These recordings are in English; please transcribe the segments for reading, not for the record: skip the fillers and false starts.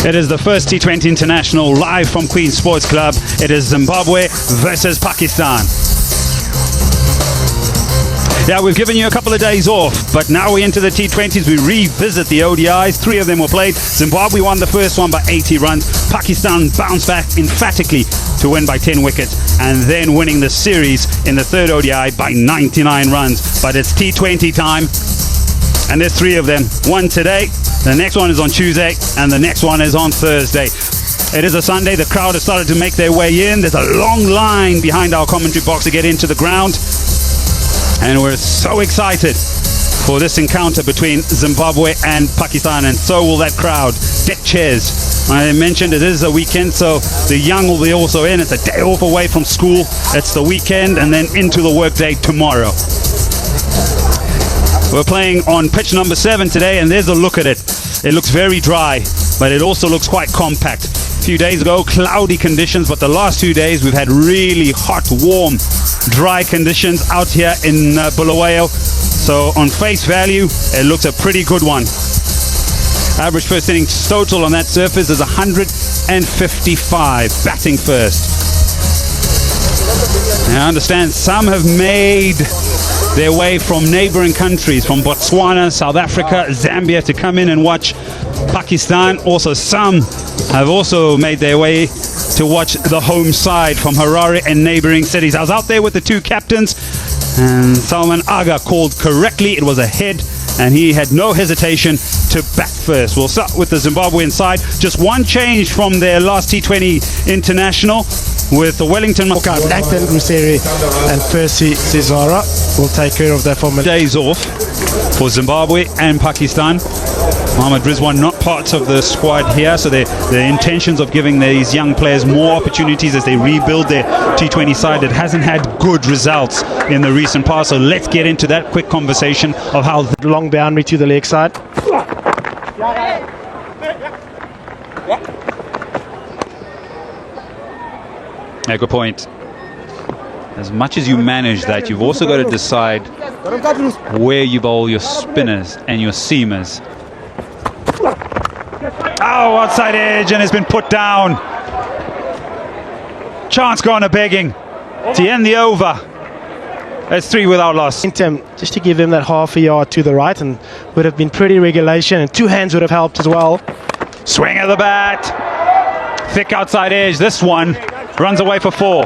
It is the first T20 International live from Queen's Sports Club. It is Zimbabwe versus Pakistan. Yeah, we've given you a couple of days off, but now we enter the T20s. We revisit the ODIs. 3 of them were played. Zimbabwe won the first one by 80 runs. Pakistan bounced back emphatically to win by 10 wickets, and then winning the series in the third ODI by 99 runs. But it's T20 time, and there's 3 of them. One today, the next one is on Tuesday, and the next one is on Thursday. It is a Sunday. The crowd has started to make their way in. There's a long line behind our commentary box to get into the ground. And we're so excited for this encounter between Zimbabwe and Pakistan, and so will that crowd. Deck chairs. I mentioned it is a weekend, so the young will be also in. It's a day off away from school. It's the weekend, and then into the workday tomorrow. We're playing on pitch number 7 today, and there's a look at it. It looks very dry, but it also looks quite compact. A few days ago, cloudy conditions, but the last 2 days we've had really hot, warm, dry conditions out here in Bulawayo. So on face value, it looks a pretty good one. Average first innings total on that surface is 155, batting first. Now I understand some have made their way from neighboring countries, from Botswana, South Africa, Zambia, to come in and watch Pakistan. Also, some have also made their way to watch the home side from Harare and neighboring cities. I was out there with the 2 captains, and Salman Aga called correctly. It was a head, and he had no hesitation to bat first. We'll start with the Zimbabwean side. Just one change from their last T20 International, with the Wellington Nathan Ruseri and Percy Cesara will take care of that for days off for Zimbabwe and Pakistan. Mohammad Rizwan not part of the squad here, so the intentions of giving these young players more opportunities as they rebuild their T20 side that hasn't had good results in the recent past. So let's get into that quick conversation of how the long boundary to the leg side. Yeah, good point. As much as you manage that, you've also got to decide where you bowl your spinners and your seamers. Oh, outside edge, and it's been put down. Chance gone a begging to end the over. It's 3 without loss. Just to give him that half a yard to the right, and would have been pretty regulation, and 2 hands would have helped as well. Swing of the bat. Thick outside edge. This one runs away for 4.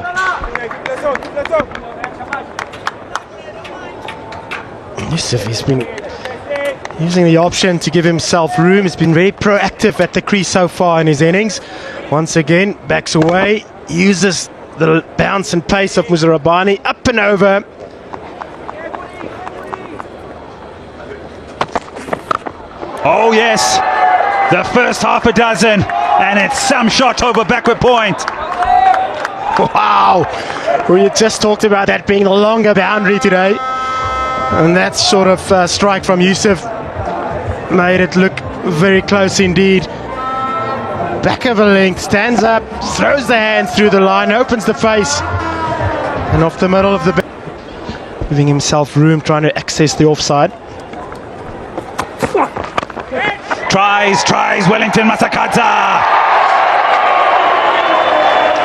Yusuf, he's been using the option to give himself room. He's been very proactive at the crease so far in his innings. Once again, backs away, uses the bounce and pace of Muzarabani, up and over. Oh yes, the first half a dozen, and it's some shot over backward point. Wow, we just talked about that being the longer boundary today, and that sort of strike from Yusuf made it look very close indeed. Back of a length, stands up, throws the hands through the line, opens the face, and off the middle of the bat, giving himself room, trying to access the offside. Tries, Wellington Masakadza.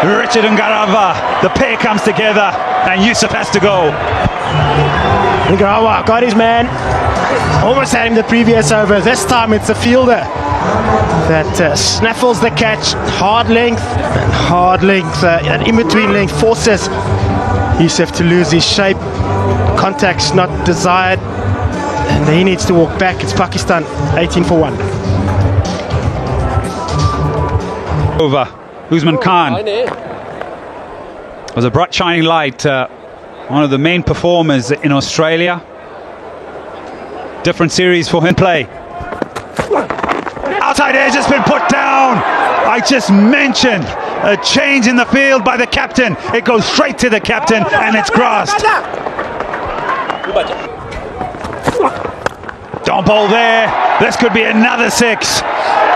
Richard Ngarava, the pair comes together, and Yusuf has to go. Ngarava got his man, almost had him the previous over. This time it's a fielder that snaffles the catch. Hard length, and in-between length forces Yusuf to lose his shape. Contact's not desired, and he needs to walk back. It's Pakistan, 18 for 1. Over. Usman Khan was a bright shining light, one of the main performers in Australia. Different series for him to play. Outside edge has been put down. I just mentioned a change in the field by the captain. It goes straight to the captain, and it's grasped. Don't bowl there. This could be another 6.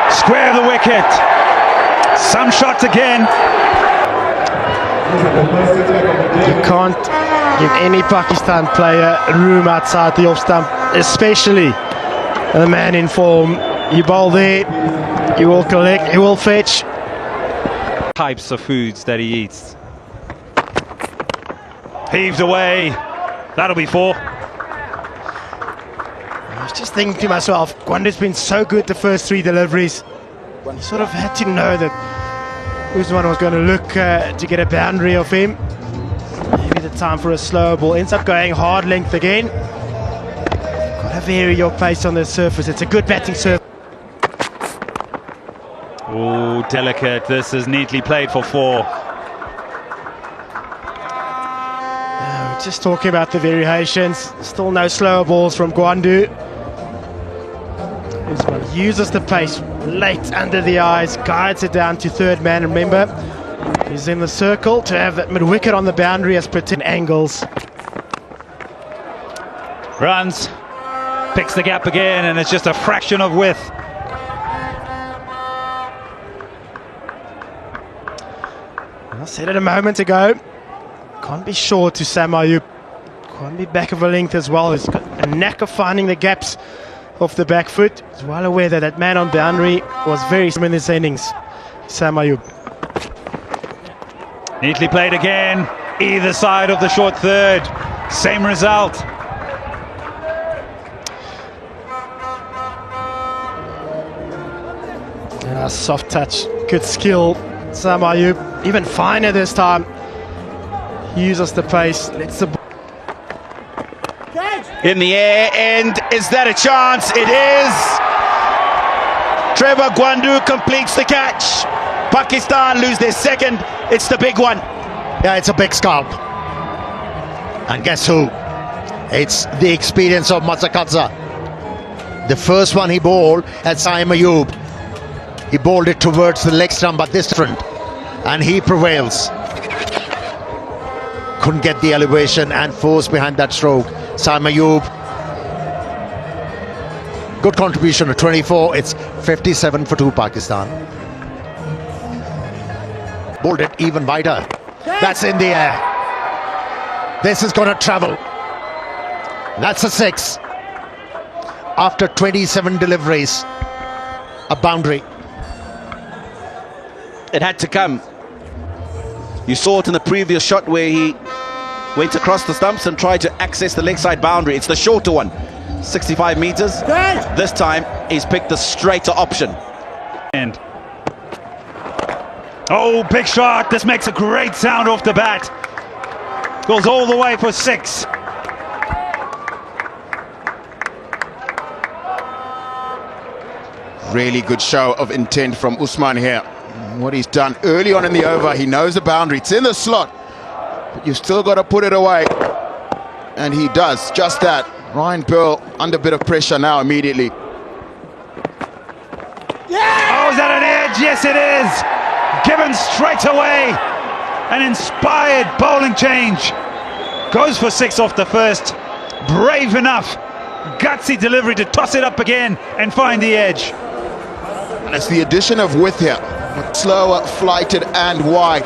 Square of the wicket. Some shots again. You can't give any Pakistan player room outside the off stump, especially a man in form. You bowl there, He will collect, he will fetch. Types of foods that he eats. Heaved away. That'll be 4. I was just thinking to myself, Gwandu's been so good the first 3 deliveries. He sort of had to know that Usman was going to look to get a boundary of him. Maybe the time for a slow ball. Ends up going hard length again. Got to vary your pace on the surface. It's a good batting surface. Oh, delicate. This is neatly played for 4. Just talking about the variations. Still no slower balls from Gwandu. Usman uses the pace late under the eyes, guides it down to third man. Remember, he's in the circle to have that mid-wicket on the boundary as per 10 angles. Runs. Picks the gap again, and it's just a fraction of width. I said it a moment ago. Can't be short to Sam Ayub. Can't be back of a length as well. He's got a knack of finding the gaps off the back foot. He's well aware that that man on boundary was very slim in this innings. Sam Ayub. Neatly played again. Either side of the short third. Same result. Soft touch. Good skill. Sam Ayub. Even finer this time. He uses the pace. Lets the ball in the air, and is that a chance? It is. Trevor Gwandu completes the catch. Pakistan lose their second. It's the big one. Yeah, it's a big scalp. And guess who? It's the experience of Mazakadza. The first one he bowled at Saim Ayub. He bowled it towards the leg stump, but this different. And he prevails. Couldn't get the elevation and force behind that stroke. Saim Ayub. Good contribution of 24. It's 57 for 2 Pakistan. Bowled it even wider. That's in the air. This is going to travel. That's a 6. After 27 deliveries, a boundary. It had to come. You saw it in the previous shot where he went across the stumps and tried to access the leg side boundary. It's the shorter one, 65 meters. This time he's picked the straighter option. And oh, big shot. This makes a great sound off the bat. Goes all the way for 6. Really good show of intent from Usman here. What he's done early on in the over, he knows the boundary. It's in the slot, but you've still got to put it away. And he does just that. Ryan Pearl under a bit of pressure now immediately. Yeah! Oh, is that an edge? Yes, it is. Given straight away. An inspired bowling change. Goes for 6 off the first. Brave enough. Gutsy delivery to toss it up again and find the edge. And it's the addition of width here. Slower, flighted and wide.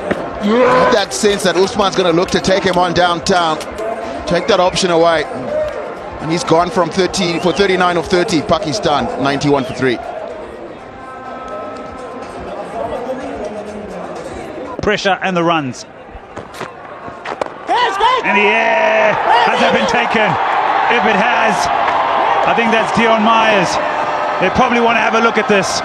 That sense that Usman's going to look to take him on downtown. Take that option away. And he's gone from 30 for 39 of 30. Pakistan 91 for 3. Pressure and the runs. In the air. Has that been taken? If it has, I think that's Dion Myers. They probably want to have a look at this.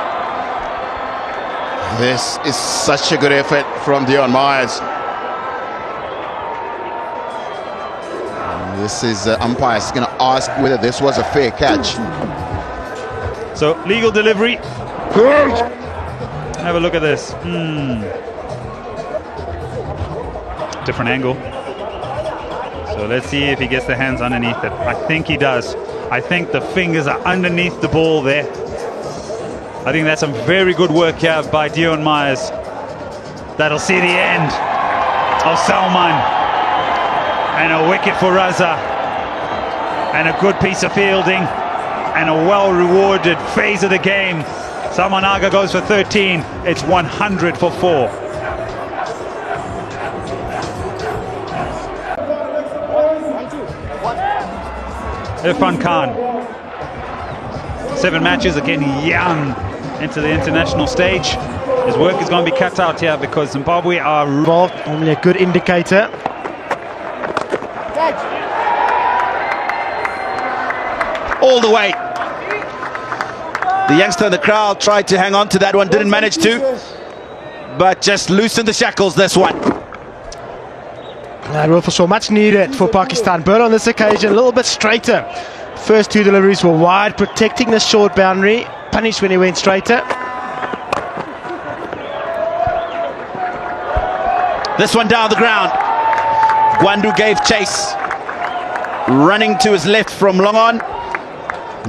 This is such a good effort from Dion Myers. This is umpires going to ask whether this was a fair catch. So legal delivery. Have a look at this. Different angle. So let's see if he gets the hands underneath it. I think he does. I think the fingers are underneath the ball there. I think that's some very good work here by Dion Myers. That'll see the end of Salman. And a wicket for Raza. And a good piece of fielding. And a well-rewarded phase of the game. Salman Aga goes for 13. It's 100 for 4. Irfan Khan. 7 matches, again young. into the international stage. His work is going to be cut out here because Zimbabwe are Involved, normally a good indicator. All the way. The youngster in the crowd tried to hang on to that one, didn't manage to, but just loosened the shackles this one. That Wilfer saw much needed for Pakistan. But on this occasion, a little bit straighter. First two deliveries were wide, protecting the short boundary. Punished when he went straighter. This one down the ground. Gwandu gave chase. Running to his left from long on.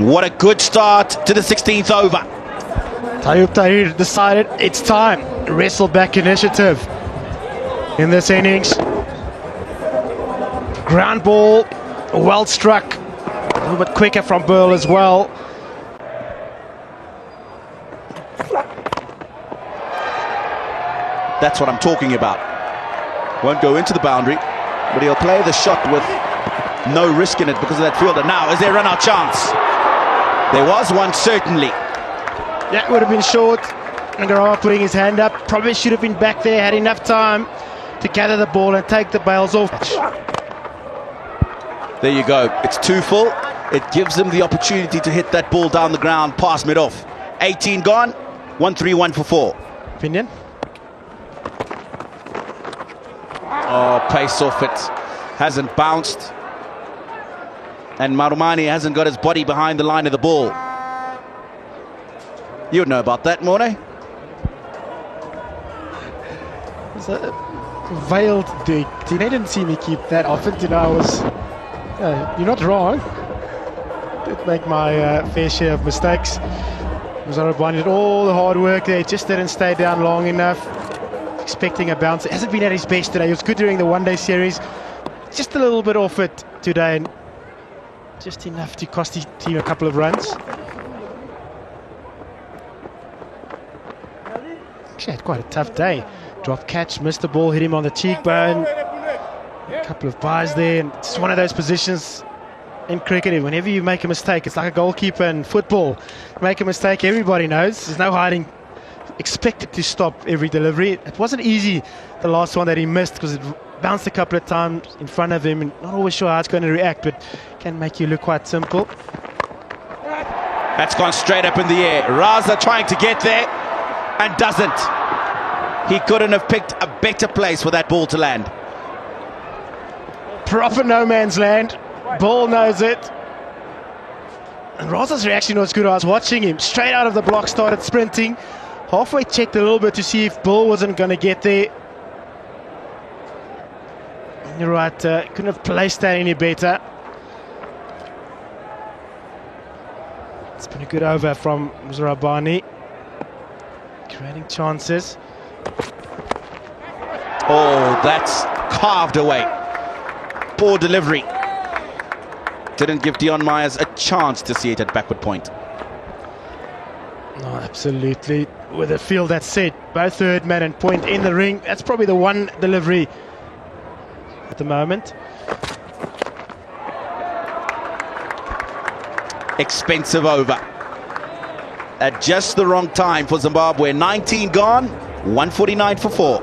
What a good start to the 16th over. Tayyip Tahir decided it's time. Wrestle back initiative in this innings. Ground ball, well struck. A little bit quicker from Burl as well. That's what I'm talking about. Won't go into the boundary, but he'll play the shot with no risk in it because of that fielder. Now, is there a run-out chance? There was one, certainly. Yeah, it would have been short. Ngarawa putting his hand up. Probably should have been back there, had enough time to gather the ball and take the bails off. There you go. It's too full. It gives him the opportunity to hit that ball down the ground past mid-off. 18 gone, 1-3-1 for 4. Opinion? Oh, pace off it. Hasn't bounced. And Marumani hasn't got his body behind the line of the ball. You would know about that, Morne. It's a veiled dig. They didn't see me keep that often. I was... you're not wrong. Did make my fair share of mistakes. Muzarabani did all the hard work there. Just didn't stay down long enough. Expecting a bounce. It hasn't been at his best today. He was good during the one-day series. Just a little bit off it today. And just enough to cost his team a couple of runs. Actually had quite a tough day. Drop catch, missed the ball, hit him on the cheekbone. A couple of buys there. And it's one of those positions in cricket. Whenever you make a mistake, it's like a goalkeeper in football. Make a mistake, everybody knows. There's no hiding. Expected to stop every delivery. It wasn't easy, the last one that he missed, because it bounced a couple of times in front of him, and not always sure how it's going to react, but can make you look quite simple. That's gone straight up in the air. Raza trying to get there and doesn't. He couldn't have picked a better place for that ball to land. Proper no man's land. Ball knows it. And Raza's reaction was good. I was watching him straight out of the block, started sprinting. Halfway checked a little bit to see if Bull wasn't going to get there. You're right, couldn't have placed that any better. It's been a good over from Muzarabani. Creating chances. Oh, that's carved away. Poor delivery. Didn't give Dion Myers a chance to see it at backward point. No, absolutely. With a field that's set, both third man and point in the ring. That's probably the one delivery at the moment. Expensive over. At just the wrong time for Zimbabwe. 19 gone, 149 for 4.